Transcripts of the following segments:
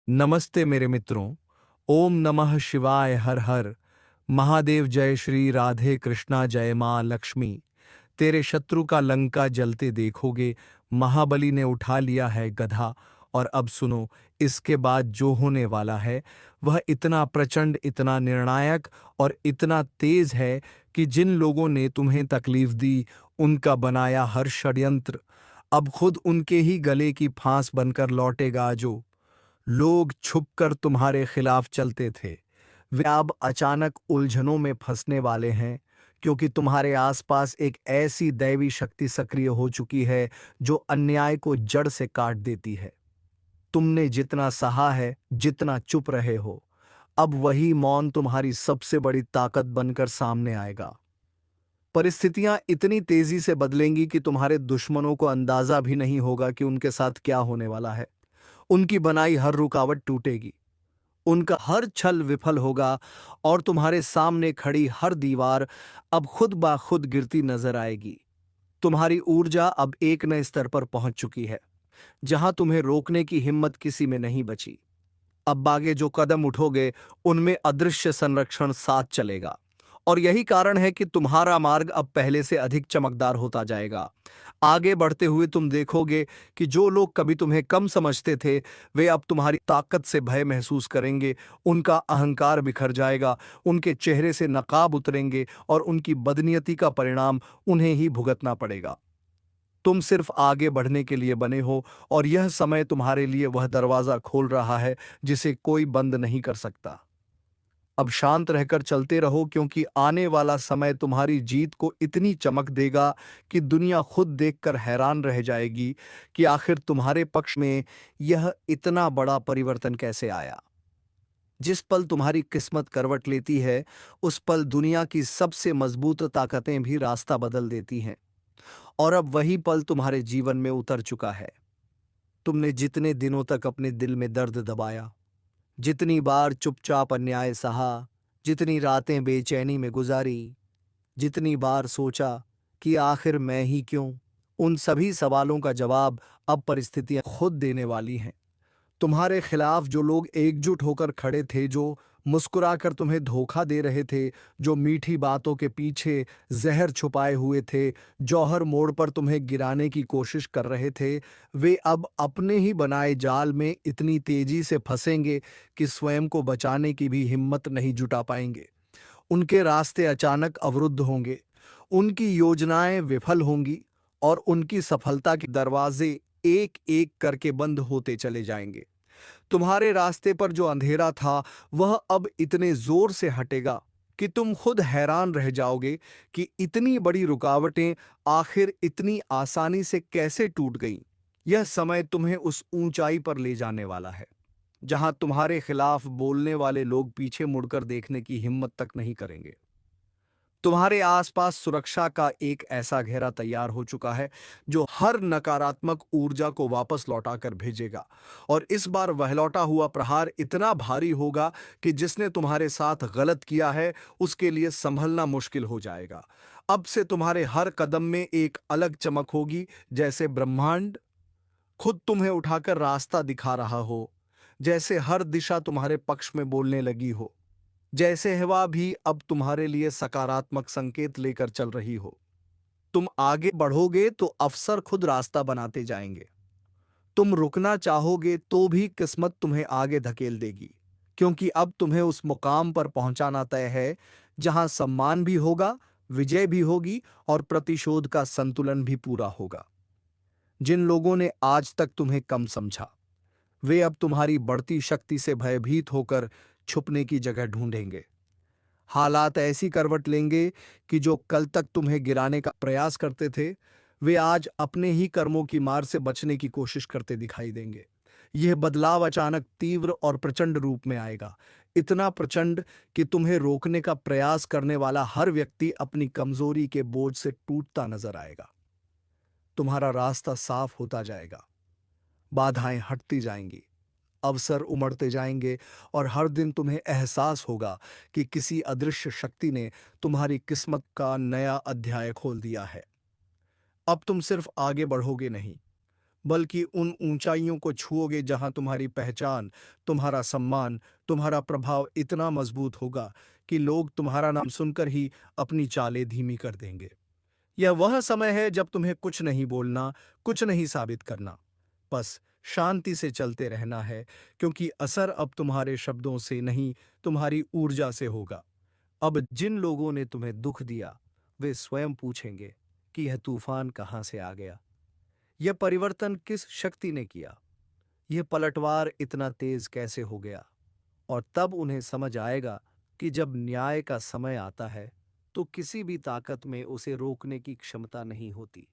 नमस्ते मेरे मित्रों। ओम नमः शिवाय। हर हर महादेव। जय श्री राधे कृष्णा। जय माँ लक्ष्मी। तेरे शत्रु का लंका जलते देखोगे। महाबली ने उठा लिया है गधा। और अब सुनो, इसके बाद जो होने वाला है वह इतना प्रचंड, इतना निर्णायक और इतना तेज है कि जिन लोगों ने तुम्हें तकलीफ दी, उनका बनाया हर षड्यंत्र अब खुद उनके ही गले की फांस बनकर लौटेगा। जो लोग छुपकर तुम्हारे खिलाफ चलते थे, वे अब अचानक उलझनों में फंसने वाले हैं, क्योंकि तुम्हारे आसपास एक ऐसी दैवी शक्ति सक्रिय हो चुकी है जो अन्याय को जड़ से काट देती है। तुमने जितना सहा है, जितना चुप रहे हो, अब वही मौन तुम्हारी सबसे बड़ी ताकत बनकर सामने आएगा। परिस्थितियां इतनी तेजी से बदलेंगी कि तुम्हारे दुश्मनों को अंदाजा भी नहीं होगा कि उनके साथ क्या होने वाला है। उनकी बनाई हर रुकावट टूटेगी, उनका हर छल विफल होगा और तुम्हारे सामने खड़ी हर दीवार अब खुद ब खुद गिरती नजर आएगी। तुम्हारी ऊर्जा अब एक नए स्तर पर पहुंच चुकी है, जहां तुम्हें रोकने की हिम्मत किसी में नहीं बची। अब आगे जो कदम उठोगे, उनमें अदृश्य संरक्षण साथ चलेगा। और यही कारण है कि तुम्हारा मार्ग अब पहले से अधिक चमकदार होता जाएगा। आगे बढ़ते हुए तुम देखोगे कि जो लोग कभी तुम्हें कम समझते थे, वे अब तुम्हारी ताकत से भय महसूस करेंगे। उनका अहंकार बिखर जाएगा, उनके चेहरे से नकाब उतरेंगे और उनकी बदनीयती का परिणाम उन्हें ही भुगतना पड़ेगा। तुम सिर्फ आगे बढ़ने के लिए बने हो, और यह समय तुम्हारे लिए वह दरवाजा खोल रहा है जिसे कोई बंद नहीं कर सकता। अब शांत रहकर चलते रहो, क्योंकि आने वाला समय तुम्हारी जीत को इतनी चमक देगा कि दुनिया खुद देखकर हैरान रह जाएगी कि आखिर तुम्हारे पक्ष में यह इतना बड़ा परिवर्तन कैसे आया। जिस पल तुम्हारी किस्मत करवट लेती है, उस पल दुनिया की सबसे मजबूत ताकतें भी रास्ता बदल देती हैं। और अब वही पल तुम्हारे जीवन में उतर चुका है। तुमने जितने दिनों तक अपने दिल में दर्द दबाया, जितनी बार चुपचाप अन्याय सहा, जितनी रातें बेचैनी में गुजारी, जितनी बार सोचा कि आखिर मैं ही क्यों, उन सभी सवालों का जवाब अब परिस्थितियां खुद देने वाली हैं। तुम्हारे खिलाफ जो लोग एकजुट होकर खड़े थे, जो मुस्कुराकर तुम्हें धोखा दे रहे थे, जो मीठी बातों के पीछे जहर छुपाए हुए थे, जौहर मोड़ पर तुम्हें गिराने की कोशिश कर रहे थे, वे अब अपने ही बनाए जाल में इतनी तेजी से फंसेंगे कि स्वयं को बचाने की भी हिम्मत नहीं जुटा पाएंगे। उनके रास्ते अचानक अवरुद्ध होंगे, उनकी योजनाएं विफल होंगी और उनकी सफलता के दरवाजे एक एक करके बंद होते चले जाएंगे। तुम्हारे रास्ते पर जो अंधेरा था, वह अब इतने जोर से हटेगा कि तुम खुद हैरान रह जाओगे कि इतनी बड़ी रुकावटें आखिर इतनी आसानी से कैसे टूट गईं। यह समय तुम्हें उस ऊंचाई पर ले जाने वाला है जहां तुम्हारे खिलाफ बोलने वाले लोग पीछे मुड़कर देखने की हिम्मत तक नहीं करेंगे। तुम्हारे आसपास सुरक्षा का एक ऐसा घेरा तैयार हो चुका है जो हर नकारात्मक ऊर्जा को वापस लौटाकर भेजेगा। और इस बार वह लौटा हुआ प्रहार इतना भारी होगा कि जिसने तुम्हारे साथ गलत किया है, उसके लिए संभलना मुश्किल हो जाएगा। अब से तुम्हारे हर कदम में एक अलग चमक होगी, जैसे ब्रह्मांड खुद तुम्हें उठाकर रास्ता दिखा रहा हो, जैसे हर दिशा तुम्हारे पक्ष में बोलने लगी हो, जैसे हवा भी अब तुम्हारे लिए सकारात्मक संकेत लेकर चल रही हो। तुम आगे बढ़ोगे तो अवसर खुद रास्ता बनाते जाएंगे। तुम रुकना चाहोगे तो भी किस्मत तुम्हें आगे धकेल देगी, क्योंकि अब तुम्हें उस मुकाम पर पहुंचाना तय है जहां सम्मान भी होगा, विजय भी होगी और प्रतिशोध का संतुलन भी पूरा होगा। जिन लोगों ने आज तक तुम्हें कम समझा, वे अब तुम्हारी बढ़ती शक्ति से भयभीत होकर छुपने की जगह ढूंढेंगे। हालात ऐसी करवट लेंगे कि जो कल तक तुम्हें गिराने का प्रयास करते थे, वे आज अपने ही कर्मों की मार से बचने की कोशिश करते दिखाई देंगे। यह बदलाव अचानक, तीव्र और प्रचंड रूप में आएगा। इतना प्रचंड कि तुम्हें रोकने का प्रयास करने वाला हर व्यक्ति अपनी कमजोरी के बोझ से टूटता नजर आएगा। तुम्हारा रास्ता साफ होता जाएगा, बाधाएं हटती जाएंगी, अवसर उमड़ते जाएंगे और हर दिन तुम्हें एहसास होगा कि किसी अदृश्य शक्ति ने तुम्हारी किस्मत का नया अध्याय खोल दिया है। अब तुम सिर्फ आगे बढ़ोगे नहीं, बल्कि उन ऊंचाइयों को छुओगे जहां तुम्हारी पहचान, तुम्हारा सम्मान, तुम्हारा प्रभाव इतना मजबूत होगा कि लोग तुम्हारा नाम सुनकर ही अपनी चालें धीमी कर देंगे। यह वह समय है जब तुम्हें कुछ नहीं बोलना, कुछ नहीं साबित करना, बस शांति से चलते रहना है, क्योंकि असर अब तुम्हारे शब्दों से नहीं, तुम्हारी ऊर्जा से होगा। अब जिन लोगों ने तुम्हें दुख दिया, वे स्वयं पूछेंगे कि यह तूफान कहां से आ गया, यह परिवर्तन किस शक्ति ने किया, यह पलटवार इतना तेज कैसे हो गया। और तब उन्हें समझ आएगा कि जब न्याय का समय आता है तो किसी भी ताकत में उसे रोकने की क्षमता नहीं होती।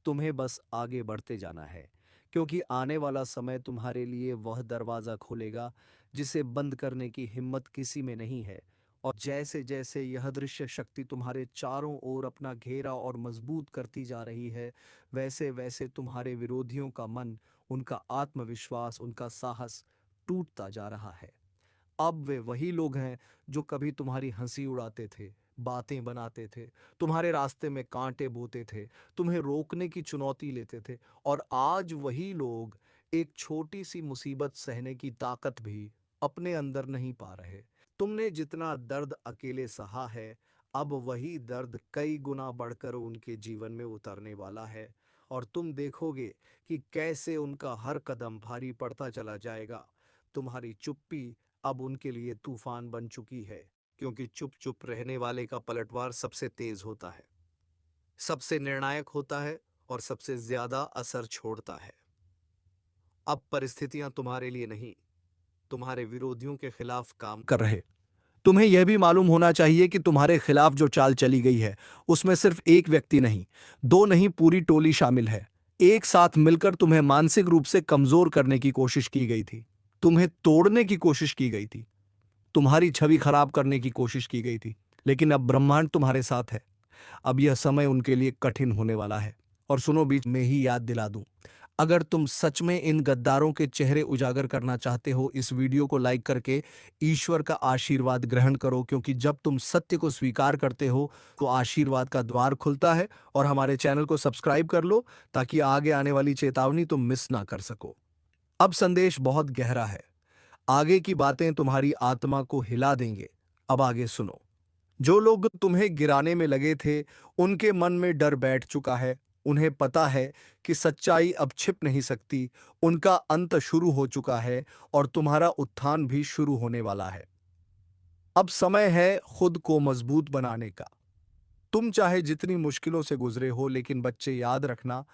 तुम्हें बस आगे बढ़ते जाना है, क्योंकि आने वाला समय तुम्हारे लिए वह दरवाजा खोलेगा जिसे बंद करने की हिम्मत किसी में नहीं है। और जैसे जैसे यह दृश्य शक्ति तुम्हारे चारों ओर अपना घेरा और मजबूत करती जा रही है, वैसे वैसे तुम्हारे विरोधियों का मन, उनका आत्मविश्वास, उनका साहस टूटता जा रहा है। अब वे वही लोग हैं जो कभी तुम्हारी हंसी उड़ाते थे, बातें बनाते थे, तुम्हारे रास्ते में कांटे बोते थे, तुम्हें रोकने की चुनौती लेते थे, और आज वही लोग एक छोटी सी मुसीबत सहने की ताकत भी अपने अंदर नहीं पा रहे। तुमने जितना दर्द अकेले सहा है, अब वही दर्द कई गुना बढ़कर उनके जीवन में उतरने वाला है, और तुम देखोगे कि कैसे उनका हर कदम भारी पड़ता चला जाएगा। तुम्हारी चुप्पी अब उनके लिए तूफान बन चुकी है, क्योंकि चुप चुप रहने वाले का पलटवार सबसे तेज होता है, सबसे निर्णायक होता है, और सबसे ज्यादा असर छोड़ता है। अब परिस्थितियां तुम्हारे लिए नहीं, तुम्हारे विरोधियों के खिलाफ काम कर रहे। तुम्हें यह भी मालूम होना चाहिए कि तुम्हारे खिलाफ जो चाल चली गई है, उसमें सिर्फ एक व्यक्ति नहीं, दो नहीं, पूरी टोली शामिल है। एक साथ मिलकर तुम्हें मानसिक रूप से कमजोर करने की कोशिश की गई थी, तुम्हें तोड़ने की कोशिश की गई थी, तुम्हारी छवि खराब करने की कोशिश की गई थी। लेकिन अब ब्रह्मांड तुम्हारे साथ है। अब यह समय उनके लिए कठिन होने वाला है। और सुनो, बीच में ही याद दिला दूं, अगर तुम सच में इन गद्दारों के चेहरे उजागर करना चाहते हो, इस वीडियो को लाइक करके ईश्वर का आशीर्वाद ग्रहण करो, क्योंकि जब तुम सत्य को स्वीकार करते हो तो आशीर्वाद का द्वार खुलता है। और हमारे चैनल को सब्सक्राइब कर लो ताकि आगे आने वाली चेतावनी तुम मिस ना कर सको। अब संदेश बहुत गहरा है, आगे की बातें तुम्हारी आत्मा को हिला देंगे। अब आगे सुनो। जो लोग तुम्हें गिराने में लगे थे, उनके मन में डर बैठ चुका है। उन्हें पता है कि सच्चाई अब छिप नहीं सकती, उनका अंत शुरू हो चुका है, और तुम्हारा उत्थान भी शुरू होने वाला है। अब समय है खुद को मजबूत बनाने का। तुम चाहे जितनी मुश्किलों से गुजरे हो, लेकिन बच्चे याद रखना,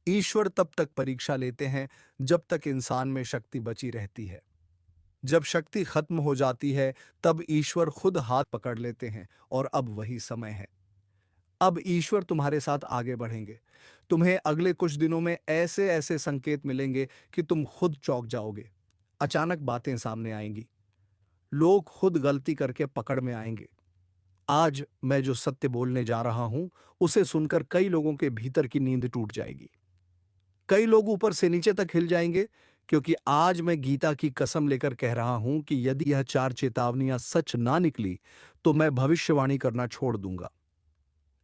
ईश्वर तब तक परीक्षा लेते हैं जब तक इंसान में शक्ति बची रहती है। जब शक्ति खत्म हो जाती है, तब ईश्वर खुद हाथ पकड़ लेते हैं, और अब वही समय है। अब ईश्वर तुम्हारे साथ आगे बढ़ेंगे। तुम्हें अगले कुछ दिनों में ऐसे ऐसे संकेत मिलेंगे कि तुम खुद चौंक जाओगे। अचानक बातें सामने आएंगी, लोग खुद गलती करके पकड़ में आएंगे। आज मैं जो सत्य बोलने जा रहा हूं, उसे सुनकर कई लोगों के भीतर की नींद टूट जाएगी। कई लोग ऊपर से नीचे तक हिल जाएंगे, क्योंकि आज मैं गीता की कसम लेकर कह रहा हूं कि यदि यह चार चेतावनियां सच ना निकली तो मैं भविष्यवाणी करना छोड़ दूंगा।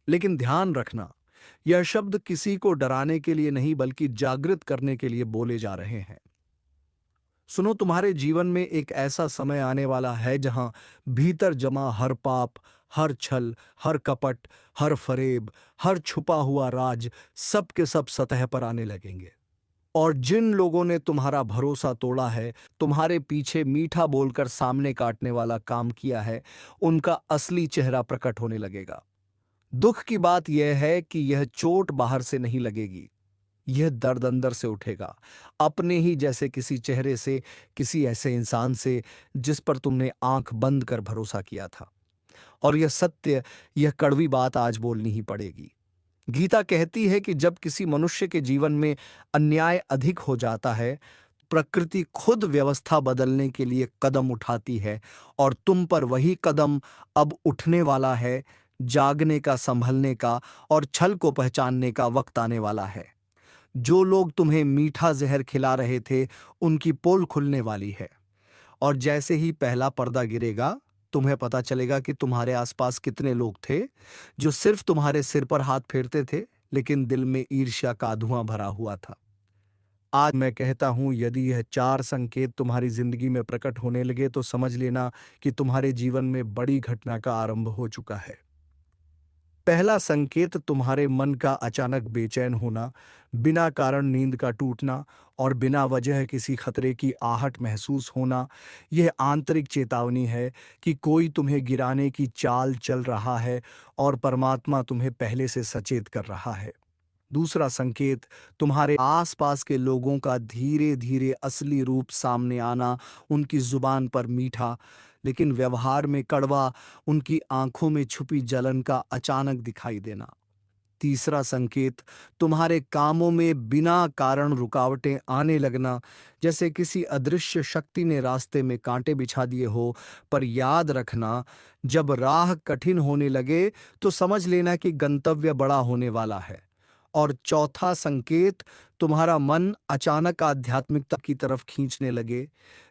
लेकिन ध्यान रखना, यह शब्द किसी को डराने के लिए नहीं, बल्कि जागृत करने के लिए बोले जा रहे हैं। सुनो, तुम्हारे जीवन में एक ऐसा समय आने वाला है जहां भीतर जमा हर पाप, हर छल, हर कपट, हर फरेब, हर छुपा हुआ राज, सब के सब सतह पर आने लगेंगे। और जिन लोगों ने तुम्हारा भरोसा तोड़ा है, तुम्हारे पीछे मीठा बोलकर सामने काटने वाला काम किया है, उनका असली चेहरा प्रकट होने लगेगा। दुख की बात यह है कि यह चोट बाहर से नहीं लगेगी, यह दर्द अंदर से उठेगा, अपने ही जैसे किसी चेहरे से, किसी ऐसे इंसान से जिस पर तुमने आंख बंद कर भरोसा किया था। और यह सत्य, यह कड़वी बात आज बोलनी ही पड़ेगी। गीता कहती है कि जब किसी मनुष्य के जीवन में अन्याय अधिक हो जाता है, प्रकृति खुद व्यवस्था बदलने के लिए कदम उठाती है, और तुम पर वही कदम अब उठने वाला है। जागने का, संभलने का और छल को पहचानने का वक्त आने वाला है। जो लोग तुम्हें मीठा जहर खिला रहे थे, उनकी पोल खुलने वाली है। और जैसे ही पहला पर्दा गिरेगा, तुम्हें पता चलेगा कि तुम्हारे आसपास कितने लोग थे जो सिर्फ तुम्हारे सिर पर हाथ फेरते थे, लेकिन दिल में ईर्ष्या का धुआं भरा हुआ था। आज मैं कहता हूं, यदि यह 4 संकेत तुम्हारी जिंदगी में प्रकट होने लगे तो समझ लेना कि तुम्हारे जीवन में बड़ी घटना का आरंभ हो चुका है। पहला संकेत, तुम्हारे मन का अचानक बेचैन होना, बिना कारण नींद का टूटना और बिना वजह किसी खतरे की आहट महसूस होना। यह आंतरिक चेतावनी है कि कोई तुम्हें गिराने की चाल चल रहा है और परमात्मा तुम्हें पहले से सचेत कर रहा है। दूसरा संकेत, तुम्हारे आसपास के लोगों का धीरे धीरे असली रूप सामने आना, उनकी जुबान पर मीठा लेकिन व्यवहार में कड़वा, उनकी आंखों में छुपी जलन का अचानक दिखाई देना। तीसरा संकेत, तुम्हारे कामों में बिना कारण रुकावटें आने लगना, जैसे किसी अदृश्य शक्ति ने रास्ते में कांटे बिछा दिए हो। पर याद रखना, जब राह कठिन होने लगे तो समझ लेना कि गंतव्य बड़ा होने वाला है। और चौथा संकेत, तुम्हारा मन अचानक आध्यात्मिकता की तरफ खींचने लगे,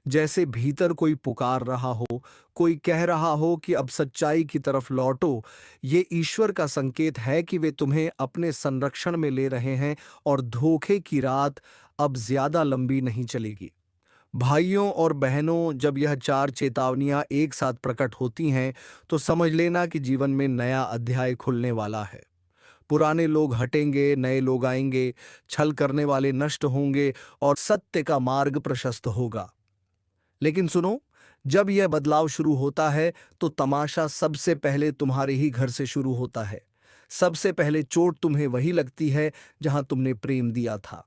जैसे भीतर कोई पुकार रहा हो, कोई कह रहा हो कि अब सच्चाई की तरफ लौटो। ये ईश्वर का संकेत है कि वे तुम्हें अपने संरक्षण में ले रहे हैं और धोखे की रात अब ज्यादा लंबी नहीं चलेगी। भाइयों और बहनों, जब यह 4 चेतावनियां एक साथ प्रकट होती हैं तो समझ लेना कि जीवन में नया अध्याय खुलने वाला है। पुराने लोग हटेंगे, नए लोग आएंगे, छल करने वाले नष्ट होंगे और सत्य का मार्ग प्रशस्त होगा। लेकिन सुनो, जब यह बदलाव शुरू होता है तो तमाशा सबसे पहले तुम्हारे ही घर से शुरू होता है। सबसे पहले चोट तुम्हें वही लगती है जहां तुमने प्रेम दिया था।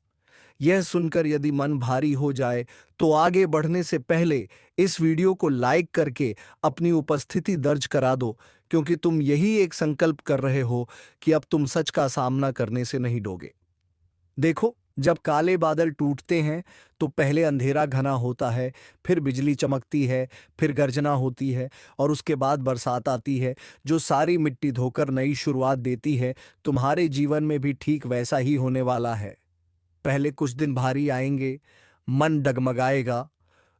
यह सुनकर यदि मन भारी हो जाए तो आगे बढ़ने से पहले इस वीडियो को लाइक करके अपनी उपस्थिति दर्ज करा दो, क्योंकि तुम यही एक संकल्प कर रहे हो कि अब तुम सच का सामना करने से नहीं डरोगे। देखो, जब काले बादल टूटते हैं तो पहले अंधेरा घना होता है, फिर बिजली चमकती है, फिर गर्जना होती है और उसके बाद बरसात आती है जो सारी मिट्टी धोकर नई शुरुआत देती है। तुम्हारे जीवन में भी ठीक वैसा ही होने वाला है। पहले कुछ दिन भारी आएंगे, मन डगमगाएगा,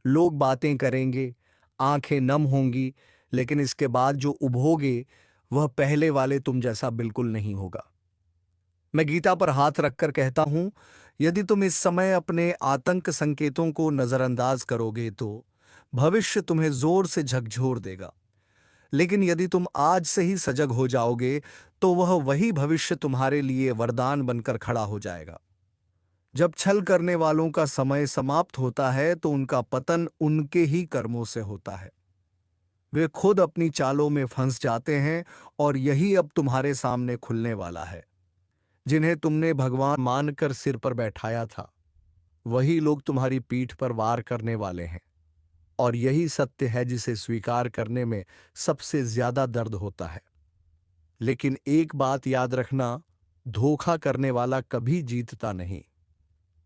लोग बातें करेंगे, आंखें नम होंगी, लेकिन इसके बाद जो उभोगे वह पहले वाले तुम जैसा बिल्कुल नहीं होगा। मैं गीता पर हाथ रखकर कहता हूं, यदि तुम इस समय अपने आतंक संकेतों को नजरअंदाज करोगे तो भविष्य तुम्हें जोर से झकझोर देगा। लेकिन यदि तुम आज से ही सजग हो जाओगे तो वह वही भविष्य तुम्हारे लिए वरदान बनकर खड़ा हो जाएगा। जब छल करने वालों का समय समाप्त होता है तो उनका पतन उनके ही कर्मों से होता है। वे खुद अपनी चालों में फंस जाते हैं और यही अब तुम्हारे सामने खुलने वाला है। जिन्हें तुमने भगवान मानकर सिर पर बैठाया था, वही लोग तुम्हारी पीठ पर वार करने वाले हैं। और यही सत्य है जिसे स्वीकार करने में सबसे ज्यादा दर्द होता है। लेकिन एक बात याद रखना, धोखा करने वाला कभी जीतता नहीं।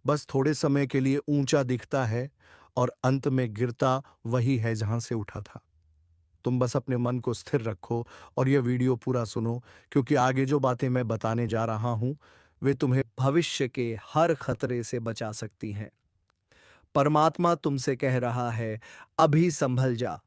बस थोड़े समय के लिए ऊंचा दिखता है और अंत में गिरता वही है जहां से उठा था। तुम बस अपने मन को स्थिर रखो और यह वीडियो पूरा सुनो, क्योंकि आगे जो बातें मैं बताने जा रहा हूं वे तुम्हें भविष्य के हर खतरे से बचा सकती हैं। परमात्मा तुमसे कह रहा है, अभी संभल जा।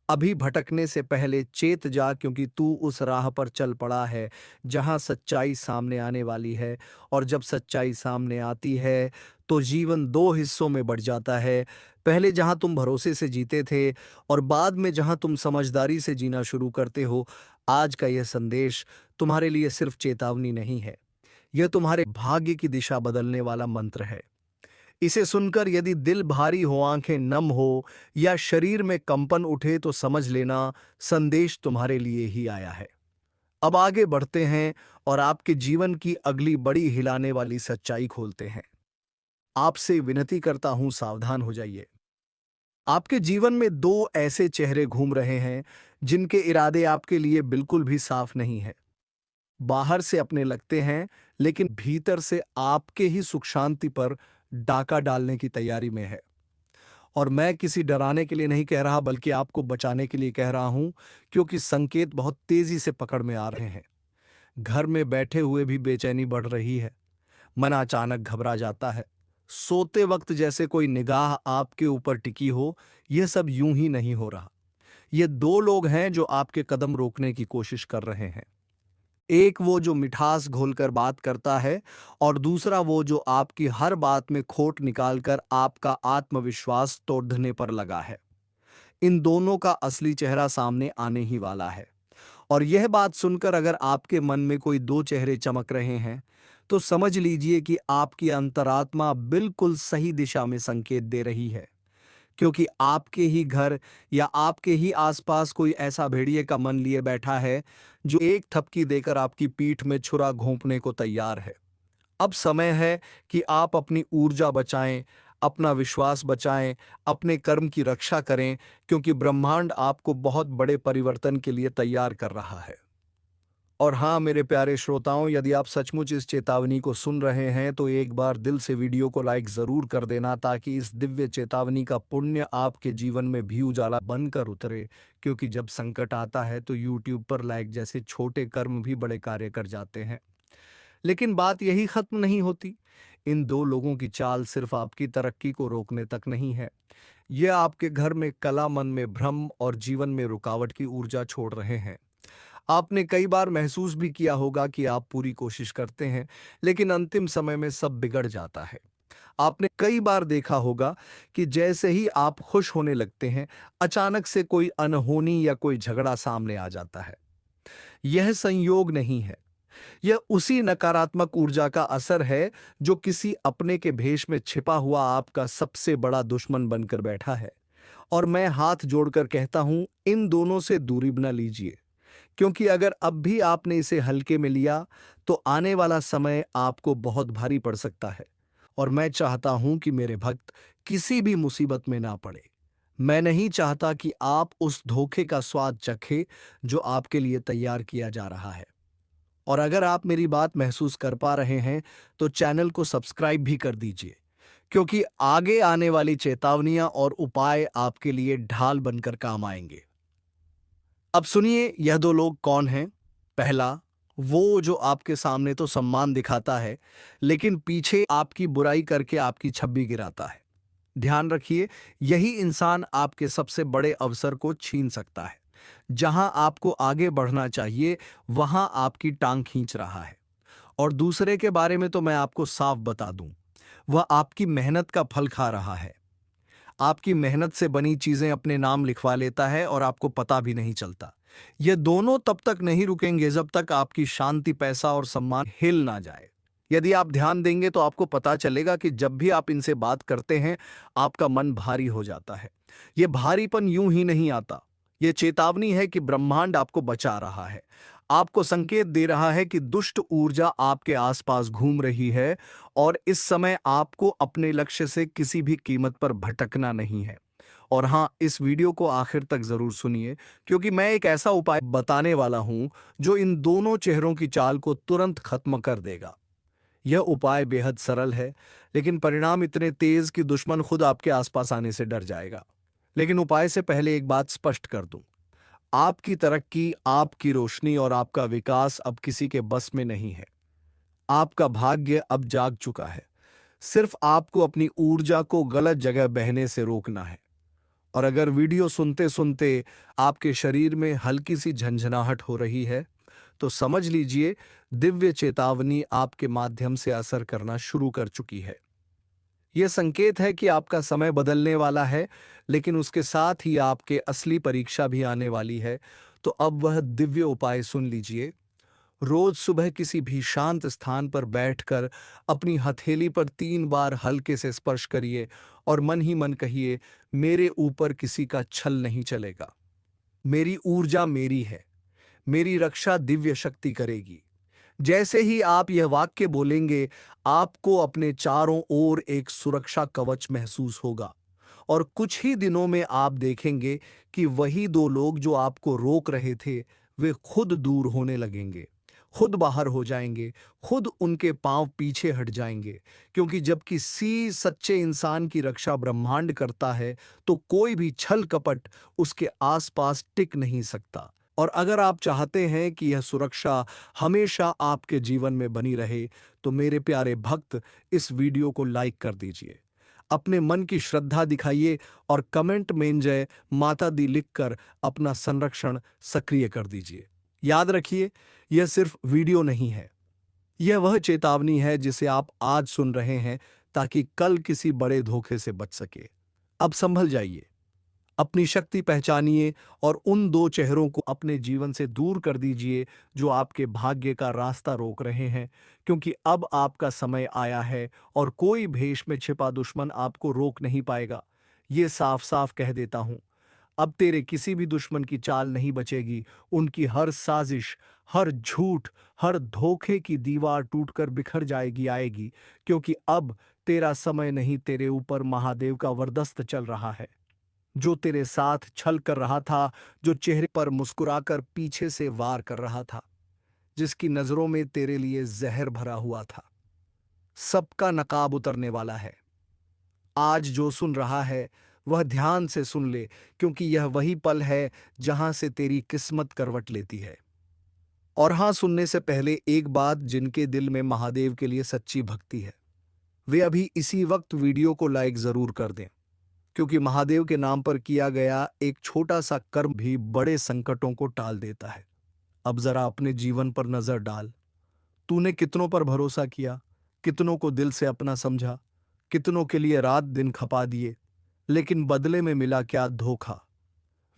अभी भटकने से पहले चेत जा, क्योंकि तू उस राह पर चल पड़ा है जहां सच्चाई सामने आने वाली है। और जब सच्चाई सामने आती है तो जीवन 2 हिस्सों में बढ़ जाता है। पहले जहां तुम भरोसे से जीते थे और बाद में जहां तुम समझदारी से जीना शुरू करते हो। आज का यह संदेश तुम्हारे लिए सिर्फ चेतावनी नहीं है, यह तुम्हारे भाग्य की दिशा बदलने वाला मंत्र है। इसे सुनकर यदि दिल भारी हो, आंखें नम हो या शरीर में कंपन उठे तो समझ लेना संदेश तुम्हारे लिए ही आया है। अब आगे बढ़ते हैं और आपके जीवन की अगली बड़ी हिलाने वाली सच्चाई खोलते हैं। आपसे विनती करता हूं, सावधान हो जाइए। आपके जीवन में 2 ऐसे चेहरे घूम रहे हैं जिनके इरादे आपके लिए बिल्कुल भी साफ नहीं है। बाहर से अपने लगते हैं, लेकिन भीतर से आपके ही सुख शांति पर डाका डालने की तैयारी में है। और मैं किसी डराने के लिए नहीं कह रहा, बल्कि आपको बचाने के लिए कह रहा हूं, क्योंकि संकेत बहुत तेजी से पकड़ में आ रहे हैं। घर में बैठे हुए भी बेचैनी बढ़ रही है, मन अचानक घबरा जाता है, सोते वक्त जैसे कोई निगाह आपके ऊपर टिकी हो। यह सब यूं ही नहीं हो रहा। ये 2 लोग हैं जो आपके कदम रोकने की कोशिश कर रहे हैं। एक वो जो मिठास घोलकर बात करता है और दूसरा वो जो आपकी हर बात में खोट निकालकर आपका आत्मविश्वास तोड़ने पर लगा है। इन दोनों का असली चेहरा सामने आने ही वाला है। और यह बात सुनकर अगर आपके मन में कोई दो चेहरे चमक रहे हैं, तो समझ लीजिए कि आपकी अंतरात्मा बिल्कुल सही दिशा में संकेत दे रही है। क्योंकि आपके ही घर या आपके ही आसपास कोई ऐसा भेड़िए का मन लिए बैठा है जो एक थपकी देकर आपकी पीठ में छुरा घोंपने को तैयार है। अब समय है कि आप अपनी ऊर्जा बचाएं, अपना विश्वास बचाएं, अपने कर्म की रक्षा करें, क्योंकि ब्रह्मांड आपको बहुत बड़े परिवर्तन के लिए तैयार कर रहा है। और हाँ मेरे प्यारे श्रोताओं, यदि आप सचमुच इस चेतावनी को सुन रहे हैं तो एक बार दिल से वीडियो को लाइक जरूर कर देना, ताकि इस दिव्य चेतावनी का पुण्य आपके जीवन में भी उजाला बनकर उतरे। क्योंकि जब संकट आता है तो यूट्यूब पर लाइक जैसे छोटे कर्म भी बड़े कार्य कर जाते हैं। लेकिन बात यही खत्म नहीं होती। इन दो लोगों की चाल सिर्फ आपकी तरक्की को रोकने तक नहीं है, यह आपके घर में कला, मन में भ्रम और जीवन में रुकावट की ऊर्जा छोड़ रहे हैं। आपने कई बार महसूस भी किया होगा कि आप पूरी कोशिश करते हैं, लेकिन अंतिम समय में सब बिगड़ जाता है। आपने कई बार देखा होगा कि जैसे ही आप खुश होने लगते हैं, अचानक से कोई अनहोनी या कोई झगड़ा सामने आ जाता है। यह संयोग नहीं है, यह उसी नकारात्मक ऊर्जा का असर है जो किसी अपने के भेष में छिपा हुआ आपका सबसे बड़ा दुश्मन बनकर बैठा है। और मैं हाथ जोड़कर कहता हूं, इन दोनों से दूरी बना लीजिए। क्योंकि अगर अब भी आपने इसे हल्के में लिया, तो आने वाला समय आपको बहुत भारी पड़ सकता है। और मैं चाहता हूं कि मेरे भक्त किसी भी मुसीबत में ना पड़े। मैं नहीं चाहता कि आप उस धोखे का स्वाद चखें जो आपके लिए तैयार किया जा रहा है। और अगर आप मेरी बात महसूस कर पा रहे हैं, तो चैनल को सब्सक्राइब भी कर दीजिए, क्योंकि आगे आने वाली चेतावनियां और उपाय आपके लिए ढाल बनकर काम आएंगे। अब सुनिए, यह दो लोग कौन हैं। पहला, वो जो आपके सामने तो सम्मान दिखाता है, लेकिन पीछे आपकी बुराई करके आपकी छवि गिराता है। ध्यान रखिए, यही इंसान आपके सबसे बड़े अवसर को छीन सकता है। जहां आपको आगे बढ़ना चाहिए, वहां आपकी टांग खींच रहा है। और दूसरे के बारे में तो मैं आपको साफ बता दूं, वह आपकी मेहनत का फल खा रहा है। आपकी मेहनत से बनी चीजें अपने नाम लिखवा लेता है और आपको पता भी नहीं चलता। ये दोनों तब तक नहीं रुकेंगे जब तक आपकी शांति, पैसा और सम्मान हिल ना जाए। यदि आप ध्यान देंगे तो आपको पता चलेगा कि जब भी आप इनसे बात करते हैं, आपका मन भारी हो जाता है। ये भारीपन यूं ही नहीं आता। ये चेतावनी है कि ब्रह्मांड आपको बचा रहा है, आपको संकेत दे रहा है कि दुष्ट ऊर्जा आपके आसपास घूम रही है। और इस समय आपको अपने लक्ष्य से किसी भी कीमत पर भटकना नहीं है। और हाँ, इस वीडियो को आखिर तक जरूर सुनिए, क्योंकि मैं एक ऐसा उपाय बताने वाला हूं जो इन दोनों चेहरों की चाल को तुरंत खत्म कर देगा। यह उपाय बेहद सरल है, लेकिन परिणाम इतने तेज कि दुश्मन खुद आपके आसपास आने से डर जाएगा। लेकिन उपाय से पहले एक बात स्पष्ट कर दूं, आपकी तरक्की, आपकी रोशनी और आपका विकास अब किसी के बस में नहीं है। आपका भाग्य अब जाग चुका है। सिर्फ आपको अपनी ऊर्जा को गलत जगह बहने से रोकना है। और अगर वीडियो सुनते सुनते आपके शरीर में हल्की सी झंझनाहट हो रही है, तो समझ लीजिए दिव्य चेतावनी आपके माध्यम से असर करना शुरू कर चुकी है। यह संकेत है कि आपका समय बदलने वाला है, लेकिन उसके साथ ही आपके असली परीक्षा भी आने वाली है। तो अब वह दिव्य उपाय सुन लीजिए। रोज सुबह किसी भी शांत स्थान पर बैठकर अपनी हथेली पर 3 बार हल्के से स्पर्श करिए और मन ही मन कहिए, मेरे ऊपर किसी का छल नहीं चलेगा। मेरी ऊर्जा मेरी है, मेरी रक्षा दिव्य शक्ति करेगी। जैसे ही आप यह वाक्य बोलेंगे, आपको अपने चारों ओर एक सुरक्षा कवच महसूस होगा। और कुछ ही दिनों में आप देखेंगे कि वही दो लोग जो आपको रोक रहे थे, वे खुद दूर होने लगेंगे, खुद बाहर हो जाएंगे, खुद उनके पांव पीछे हट जाएंगे। क्योंकि जब किसी सच्चे इंसान की रक्षा ब्रह्मांड करता है, तो कोई भी छल कपट उसके आसपास टिक नहीं सकता। और अगर आप चाहते हैं कि यह सुरक्षा हमेशा आपके जीवन में बनी रहे, तो मेरे प्यारे भक्त, इस वीडियो को लाइक कर दीजिए, अपने मन की श्रद्धा दिखाइए और कमेंट में जय माता दी लिखकर अपना संरक्षण सक्रिय कर दीजिए। याद रखिए, यह सिर्फ वीडियो नहीं है, यह वह चेतावनी है जिसे आप आज सुन रहे हैं ताकि कल किसी बड़े धोखे से बच सके। अब संभल जाइए, अपनी शक्ति पहचानिए और उन दो चेहरों को अपने जीवन से दूर कर दीजिए जो आपके भाग्य का रास्ता रोक रहे हैं, क्योंकि अब आपका समय आया है और कोई भेष में छिपा दुश्मन आपको रोक नहीं पाएगा। ये साफ साफ कह देता हूं, अब तेरे किसी भी दुश्मन की चाल नहीं बचेगी। उनकी हर साजिश, हर झूठ, हर धोखे की दीवार टूटकर बिखर जाएगी आएगी, क्योंकि अब तेरा समय नहीं, तेरे ऊपर महादेव का वरदस्त चल रहा है, जो तेरे साथ छल कर रहा था, जो चेहरे पर मुस्कुराकर पीछे से वार कर रहा था, जिसकी नजरों में तेरे लिए जहर भरा हुआ था। सबका नकाब उतरने वाला है। आज जो सुन रहा है वह ध्यान से सुन ले, क्योंकि यह वही पल है जहां से तेरी किस्मत करवट लेती है। और हां, सुनने से पहले एक बात, जिनके दिल में महादेव के लिए सच्ची भक्ति है वे अभी इसी वक्त वीडियो को लाइक जरूर कर दें, क्योंकि महादेव के नाम पर किया गया एक छोटा सा कर्म भी बड़े संकटों को टाल देता है। अब जरा अपने जीवन पर नजर डाल। तूने कितनों पर भरोसा किया, कितनों को दिल से अपना समझा, कितनों के लिए रात दिन खपा दिए, लेकिन बदले में मिला क्या? धोखा।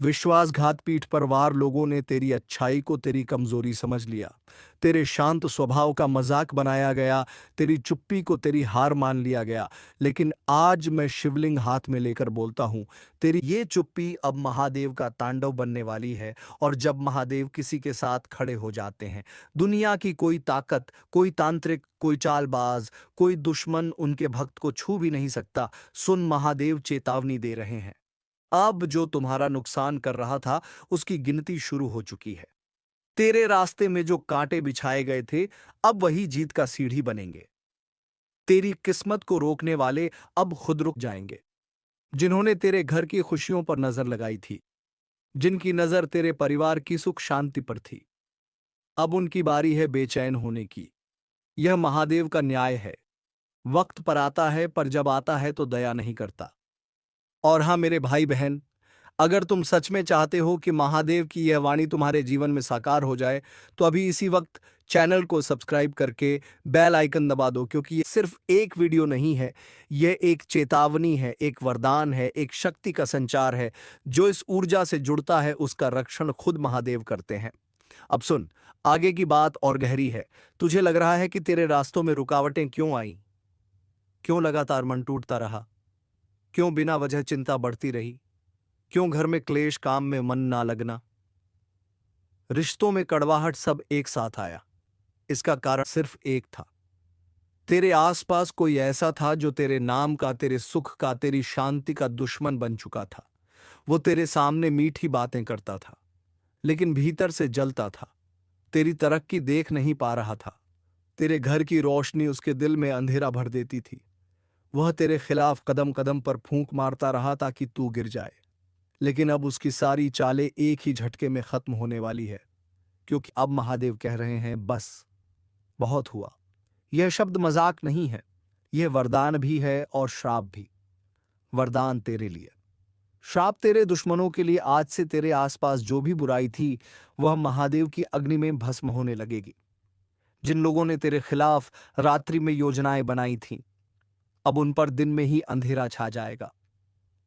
विश्वासघात, पीठ पर वार। लोगों ने तेरी अच्छाई को तेरी कमजोरी समझ लिया, तेरे शांत स्वभाव का मजाक बनाया गया, तेरी चुप्पी को तेरी हार मान लिया गया। लेकिन आज मैं शिवलिंग हाथ में लेकर बोलता हूं, तेरी ये चुप्पी अब महादेव का तांडव बनने वाली है। और जब महादेव किसी के साथ खड़े हो जाते हैं, दुनिया की कोई ताकत, कोई तांत्रिक, कोई चालबाज, कोई दुश्मन उनके भक्त को छू भी नहीं सकता। सुन, महादेव चेतावनी दे रहे हैं। अब जो तुम्हारा नुकसान कर रहा था उसकी गिनती शुरू हो चुकी है। तेरे रास्ते में जो कांटे बिछाए गए थे अब वही जीत का सीढ़ी बनेंगे। तेरी किस्मत को रोकने वाले अब खुद रुक जाएंगे। जिन्होंने तेरे घर की खुशियों पर नजर लगाई थी, जिनकी नजर तेरे परिवार की सुख शांति पर थी, अब उनकी बारी है बेचैन होने की। यह महादेव का न्याय है। वक्त पर आता है, पर जब आता है तो दया नहीं करता। और हाँ मेरे भाई बहन, अगर तुम सच में चाहते हो कि महादेव की यह वाणी तुम्हारे जीवन में साकार हो जाए, तो अभी इसी वक्त चैनल को सब्सक्राइब करके बेल आइकन दबा दो, क्योंकि ये सिर्फ एक वीडियो नहीं है, यह एक चेतावनी है, एक वरदान है, एक शक्ति का संचार है। जो इस ऊर्जा से जुड़ता है उसका रक्षण खुद महादेव करते हैं। अब सुन, आगे की बात और गहरी है। तुझे लग रहा है कि तेरे रास्तों में रुकावटें क्यों आई? क्यों लगातार मन टूटता रहा? क्यों बिना वजह चिंता बढ़ती रही? क्यों घर में क्लेश, काम में मन ना लगना, रिश्तों में कड़वाहट, सब एक साथ आया? इसका कारण सिर्फ एक था। तेरे आसपास कोई ऐसा था जो तेरे नाम का, तेरे सुख का, तेरी शांति का दुश्मन बन चुका था। वो तेरे सामने मीठी बातें करता था, लेकिन भीतर से जलता था। तेरी तरक्की देख नहीं पा रहा था। तेरे घर की रोशनी उसके दिल में अंधेरा भर देती थी। वह तेरे खिलाफ कदम कदम पर फूंक मारता रहा ताकि तू गिर जाए। लेकिन अब उसकी सारी चालें एक ही झटके में खत्म होने वाली है, क्योंकि अब महादेव कह रहे हैं, बस, बहुत हुआ। यह शब्द मजाक नहीं है, यह वरदान भी है और श्राप भी। वरदान तेरे लिए, श्राप तेरे दुश्मनों के लिए। आज से तेरे आसपास जो भी बुराई थी वह महादेव की अग्नि में भस्म होने लगेगी। जिन लोगों ने तेरे खिलाफ रात्रि में योजनाएं बनाई थीं, अब उन पर दिन में ही अंधेरा छा जाएगा।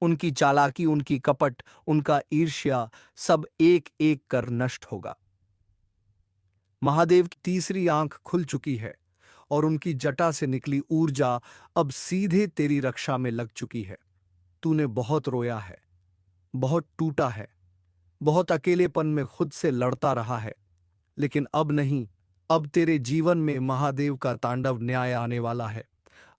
उनकी चालाकी, उनकी कपट, उनका ईर्ष्या, सब एक एक कर नष्ट होगा। महादेव की तीसरी आंख खुल चुकी है और उनकी जटा से निकली ऊर्जा अब सीधे तेरी रक्षा में लग चुकी है। तूने बहुत रोया है, बहुत टूटा है, बहुत अकेलेपन में खुद से लड़ता रहा है, लेकिन अब नहीं। अब तेरे जीवन में महादेव का तांडव न्याय आने वाला है।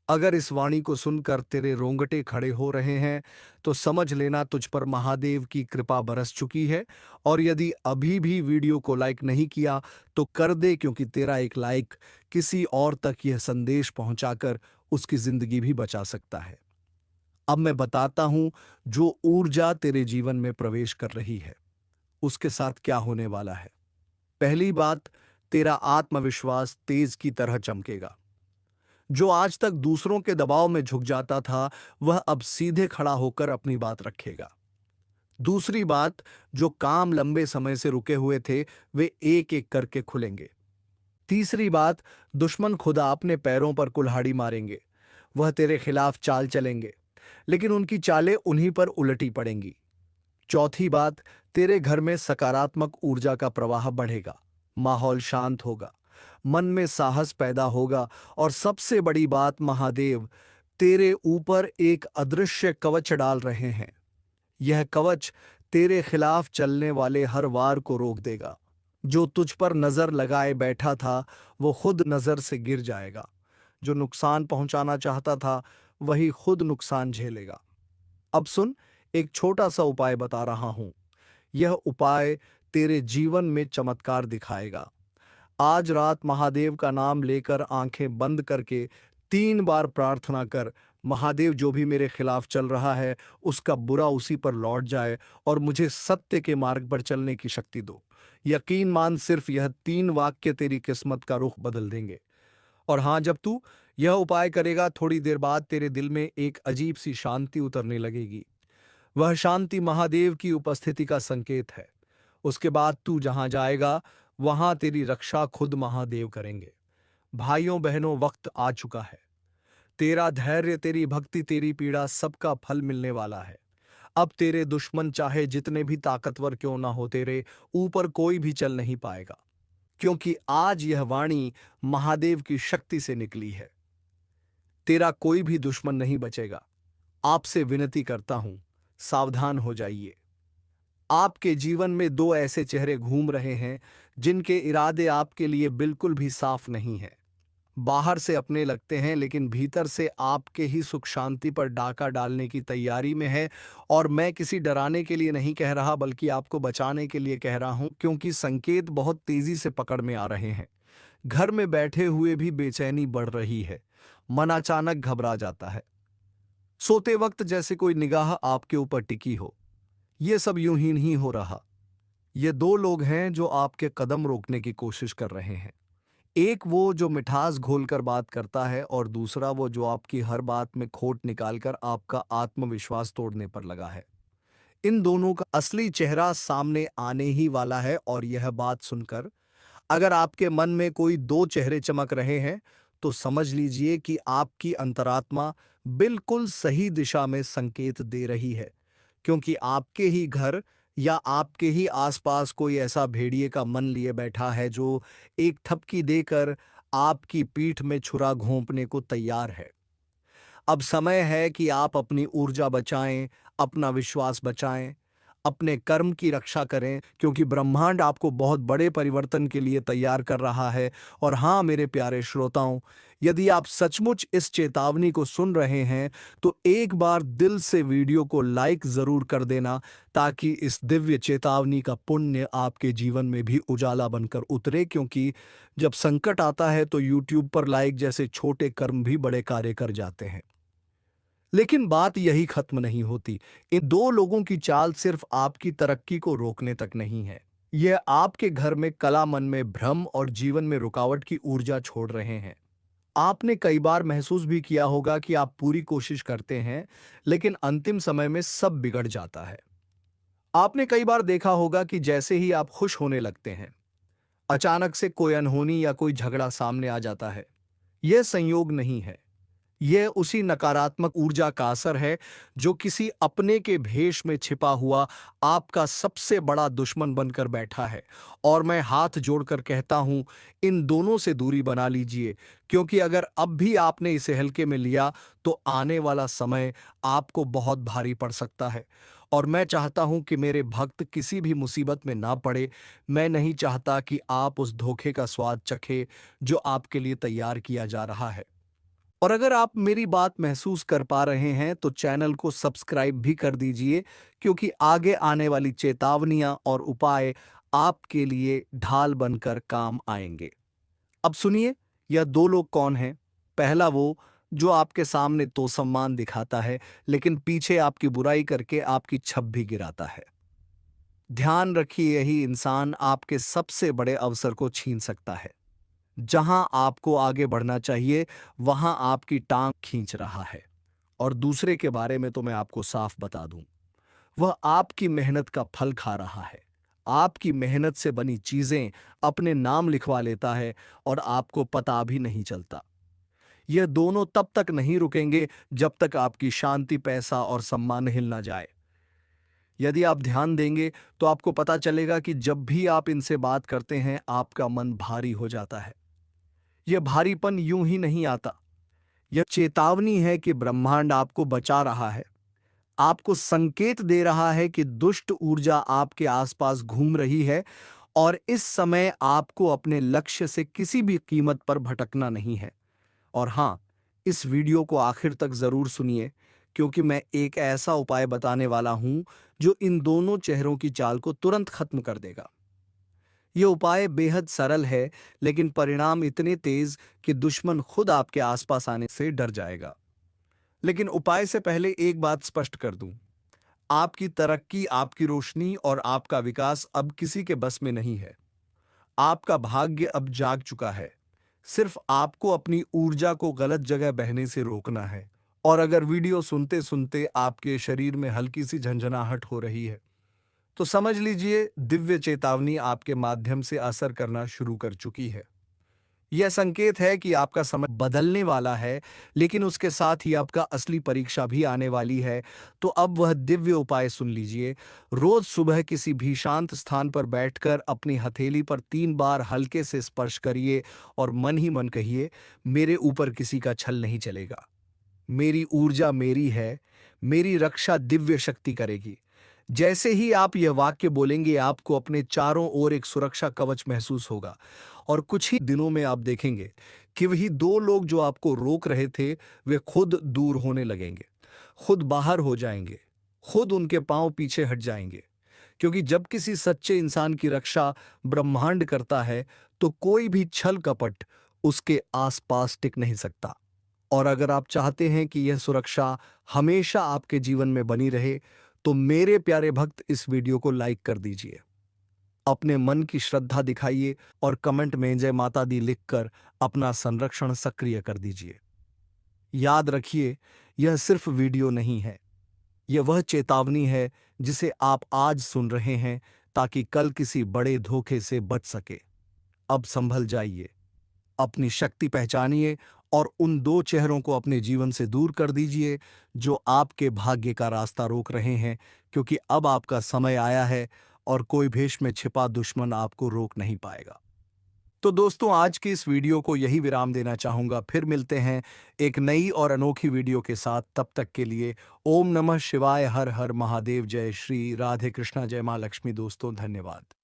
अगर इस वाणी को सुनकर तेरे रोंगटे खड़े हो रहे हैं तो समझ लेना, तुझ पर महादेव की कृपा बरस चुकी है। और यदि अभी भी वीडियो को लाइक नहीं किया तो कर दे, क्योंकि तेरा एक लाइक किसी और तक यह संदेश पहुंचाकर उसकी जिंदगी भी बचा सकता है। अब मैं बताता हूं, जो ऊर्जा तेरे जीवन में प्रवेश कर रही है उसके साथ क्या होने वाला है। पहली बात, तेरा आत्मविश्वास तेज की तरह चमकेगा। जो आज तक दूसरों के दबाव में झुक जाता था वह अब सीधे खड़ा होकर अपनी बात रखेगा। दूसरी बात, जो काम लंबे समय से रुके हुए थे वे एक एक करके खुलेंगे। तीसरी बात, दुश्मन खुदा अपने पैरों पर कुल्हाड़ी मारेंगे। वह तेरे खिलाफ चाल चलेंगे, लेकिन उनकी चालें उन्हीं पर उलटी पड़ेंगी। चौथी बात, तेरे घर में सकारात्मक ऊर्जा का प्रवाह बढ़ेगा, माहौल शांत होगा, मन में साहस पैदा होगा और सबसे बड़ी बात, महादेव तेरे ऊपर एक अदृश्य कवच डाल रहे हैं। यह कवच तेरे खिलाफ चलने वाले हर वार को रोक देगा। जो तुझ पर नजर लगाए बैठा था वो खुद नजर से गिर जाएगा। जो नुकसान पहुंचाना चाहता था वही खुद नुकसान झेलेगा। अब सुन, एक छोटा सा उपाय बता रहा हूं। यह उपाय तेरे जीवन में चमत्कार दिखाएगा। आज रात महादेव का नाम लेकर आंखें बंद करके 3 बार प्रार्थना कर, महादेव जो भी मेरे खिलाफ चल रहा है उसका बुरा उसी पर लौट जाए और मुझे सत्य के मार्ग पर चलने की शक्ति दो। यकीन मान, सिर्फ यह 3 वाक्य तेरी किस्मत का रुख बदल देंगे। और हाँ, जब तू यह उपाय करेगा थोड़ी देर बाद तेरे दिल में एक अजीब सी शांति उतरने लगेगी। वह शांति महादेव की उपस्थिति का संकेत है। उसके बाद तू जहां जाएगा वहां तेरी रक्षा खुद महादेव करेंगे। भाइयों बहनों, वक्त आ चुका है। तेरा धैर्य, तेरी भक्ति, तेरी पीड़ा, सबका फल मिलने वाला है। अब तेरे दुश्मन चाहे जितने भी ताकतवर क्यों ना हो, तेरे ऊपर कोई भी चल नहीं पाएगा, क्योंकि आज यह वाणी महादेव की शक्ति से निकली है। तेरा कोई भी दुश्मन नहीं बचेगा। आपसे विनती करता हूं, सावधान हो जाइए। आपके जीवन में 2 ऐसे चेहरे घूम रहे हैं जिनके इरादे आपके लिए बिल्कुल भी साफ नहीं है। बाहर से अपने लगते हैं लेकिन भीतर से आपके ही सुख शांति पर डाका डालने की तैयारी में है। और मैं किसी डराने के लिए नहीं कह रहा, बल्कि आपको बचाने के लिए कह रहा हूं, क्योंकि संकेत बहुत तेजी से पकड़ में आ रहे हैं। घर में बैठे हुए भी बेचैनी बढ़ रही है। मन अचानक घबरा जाता है। सोते वक्त जैसे कोई निगाह आपके ऊपर टिकी हो। ये सब यूं ही नहीं हो रहा। ये 2 लोग हैं जो आपके कदम रोकने की कोशिश कर रहे हैं। एक वो जो मिठास घोलकर बात करता है और दूसरा वो जो आपकी हर बात में खोट निकालकर आपका आत्मविश्वास तोड़ने पर लगा है। इन दोनों का असली चेहरा सामने आने ही वाला है। और यह बात सुनकर अगर आपके मन में कोई 2 चेहरे चमक रहे हैं तो समझ लीजिए कि आपकी अंतरात्मा बिल्कुल सही दिशा में संकेत दे रही है, क्योंकि आपके ही घर या आपके ही आसपास कोई ऐसा भेड़िए का मन लिए बैठा है जो एक थपकी देकर आपकी पीठ में छुरा घोंपने को तैयार है। अब समय है कि आप अपनी ऊर्जा बचाएं, अपना विश्वास बचाएं, अपने कर्म की रक्षा करें, क्योंकि ब्रह्मांड आपको बहुत बड़े परिवर्तन के लिए तैयार कर रहा है। और हाँ मेरे प्यारे श्रोताओं, यदि आप सचमुच इस चेतावनी को सुन रहे हैं तो एक बार दिल से वीडियो को लाइक जरूर कर देना, ताकि इस दिव्य चेतावनी का पुण्य आपके जीवन में भी उजाला बनकर उतरे। क्योंकि जब संकट आता है तो यूट्यूब पर लाइक जैसे छोटे कर्म भी बड़े कार्य कर जाते हैं। लेकिन बात यही खत्म नहीं होती। इन 2 लोगों की चाल सिर्फ आपकी तरक्की को रोकने तक नहीं है, यह आपके घर में कला, मन में भ्रम और जीवन में रुकावट की ऊर्जा छोड़ रहे हैं। आपने कई बार महसूस भी किया होगा कि आप पूरी कोशिश करते हैं लेकिन अंतिम समय में सब बिगड़ जाता है। आपने कई बार देखा होगा कि जैसे ही आप खुश होने लगते हैं, अचानक से कोई अनहोनी या कोई झगड़ा सामने आ जाता है। यह संयोग नहीं है, यह उसी नकारात्मक ऊर्जा का असर है जो किसी अपने के भेष में छिपा हुआ आपका सबसे बड़ा दुश्मन बनकर बैठा है। और मैं हाथ जोड़कर कहता हूं, इन दोनों से दूरी बना लीजिए, क्योंकि अगर अब भी आपने इसे हल्के में लिया तो आने वाला समय आपको बहुत भारी पड़ सकता है। और मैं चाहता हूं कि मेरे भक्त किसी भी मुसीबत में ना पड़े। मैं नहीं चाहता कि आप उस धोखे का स्वाद चखें जो आपके लिए तैयार किया जा रहा है। और अगर आप मेरी बात महसूस कर पा रहे हैं तो चैनल को सब्सक्राइब भी कर दीजिए, क्योंकि आगे आने वाली चेतावनियां और उपाय आपके लिए ढाल बनकर काम आएंगे। अब सुनिए, यह 2 लोग कौन हैं। पहला वो जो आपके सामने तो सम्मान दिखाता है लेकिन पीछे आपकी बुराई करके आपकी छत भी गिराता है। ध्यान रखिए, यही इंसान आपके सबसे बड़े अवसर को छीन सकता है। जहां आपको आगे बढ़ना चाहिए वहां आपकी टांग खींच रहा है। और दूसरे के बारे में तो मैं आपको साफ बता दूं, वह आपकी मेहनत का फल खा रहा है। आपकी मेहनत से बनी चीजें अपने नाम लिखवा लेता है और आपको पता भी नहीं चलता। यह दोनों तब तक नहीं रुकेंगे जब तक आपकी शांति, पैसा और सम्मान हिल ना जाए। यदि आप ध्यान देंगे तो आपको पता चलेगा कि जब भी आप इनसे बात करते हैं, आपका मन भारी हो जाता है। यह भारीपन यूं ही नहीं आता। यह चेतावनी है कि ब्रह्मांड आपको बचा रहा है, आपको संकेत दे रहा है कि दुष्ट ऊर्जा आपके आसपास घूम रही है और इस समय आपको अपने लक्ष्य से किसी भी कीमत पर भटकना नहीं है। और हां, इस वीडियो को आखिर तक जरूर सुनिए, क्योंकि मैं एक ऐसा उपाय बताने वाला हूं जो इन दोनों चेहरों की चाल को तुरंत खत्म कर देगा। यह उपाय बेहद सरल है, लेकिन परिणाम इतने तेज कि दुश्मन खुद आपके आसपास आने से डर जाएगा। लेकिन उपाय से पहले एक बात स्पष्ट कर दूं, आपकी तरक्की, आपकी रोशनी और आपका विकास अब किसी के बस में नहीं है। आपका भाग्य अब जाग चुका है। सिर्फ आपको अपनी ऊर्जा को गलत जगह बहने से रोकना है। और अगर वीडियो सुनते सुनते आपके शरीर में हल्की सी झंझनाहट हो रही है, तो समझ लीजिए दिव्य चेतावनी आपके माध्यम से असर करना शुरू कर चुकी है। यह संकेत है कि आपका समय बदलने वाला है, लेकिन उसके साथ ही आपका असली परीक्षा भी आने वाली है। तो अब वह दिव्य उपाय सुन लीजिए। रोज सुबह किसी भी शांत स्थान पर बैठकर अपनी हथेली पर 3 बार हल्के से स्पर्श करिए और मन ही मन कहिए, मेरे ऊपर किसी का छल नहीं चलेगा। मेरी ऊर्जा मेरी है, मेरी रक्षा दिव्य शक्ति करेगी। जैसे ही आप यह वाक्य बोलेंगे, आपको अपने चारों ओर एक सुरक्षा कवच महसूस होगा और कुछ ही दिनों में आप देखेंगे कि वही 2 लोग जो आपको रोक रहे थे, वे खुद दूर होने लगेंगे, खुद बाहर हो जाएंगे, खुद उनके पांव पीछे हट जाएंगे। क्योंकि जब किसी सच्चे इंसान की रक्षा ब्रह्मांड करता है, तो कोई भी छल कपट उसके आसपास टिक नहीं सकता। और अगर आप चाहते हैं कि यह सुरक्षा हमेशा आपके जीवन में बनी रहे, तो मेरे प्यारे भक्त, इस वीडियो को लाइक कर दीजिए, अपने मन की श्रद्धा दिखाइए और कमेंट में जय माता दी लिखकर अपना संरक्षण सक्रिय कर दीजिए। याद रखिए, यह सिर्फ वीडियो नहीं है, यह वह चेतावनी है जिसे आप आज सुन रहे हैं, ताकि कल किसी बड़े धोखे से बच सके। अब संभल जाइए, अपनी शक्ति पहचानिए और उन 2 चेहरों को अपने जीवन से दूर कर दीजिए जो आपके भाग्य का रास्ता रोक रहे हैं, क्योंकि अब आपका समय आया है और कोई भेष में छिपा दुश्मन आपको रोक नहीं पाएगा। तो दोस्तों, आज की इस वीडियो को यही विराम देना चाहूंगा। फिर मिलते हैं एक नई और अनोखी वीडियो के साथ। तब तक के लिए ओम नमः शिवाय, हर हर महादेव, जय श्री राधे कृष्णा, जय मां लक्ष्मी। दोस्तों, धन्यवाद।